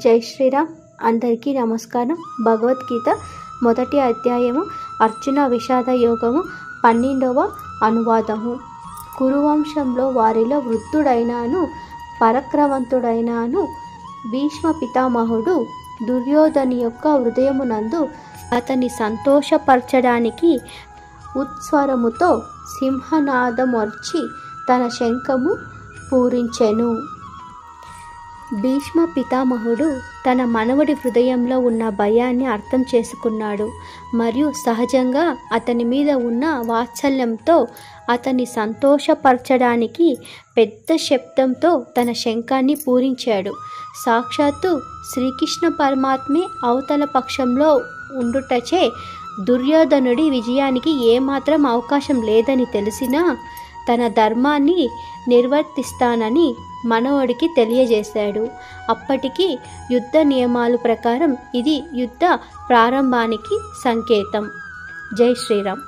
జై శ్రీరామ్. అందరికీ నమస్కారం. భగవద్గీత మొదటి అధ్యాయము అర్జున విషాద యోగము 12వ అనువాదము. కురువంశంలో వారిలో వృద్ధుడైనాను పరక్రవంతుడైనాను భీష్మ పితామహుడు దుర్యోధని యొక్క హృదయమునందు అతని సంతోషపరచడానికి ఉత్స్వరముతో సింహనాదమర్చి తన శంఖము పూరించెను. భీష్మ పితామహుడు తన మనవడి హృదయంలో ఉన్న భయాన్ని అర్థం చేసుకున్నాడు మరియు సహజంగా అతని మీద ఉన్న వాత్సల్యంతో అతన్ని సంతోషపరచడానికి పెద్ద శబ్దంతో తన శంఖాన్ని పూరించాడు. సాక్షాత్తు శ్రీకృష్ణ పరమాత్మే అవతల పక్షంలో ఉండుటచే దుర్యోధనుడి విజయానికి ఏమాత్రం అవకాశం లేదని తెలిసినా తన ధర్మాన్ని నిర్వర్తిస్తానని మనవడికి తెలియజేశాడు. అప్పటికి యుద్ధ నియమాల ప్రకారం ఇది యుద్ధ ప్రారంభానికి సంకేతం. జై శ్రీరామ్.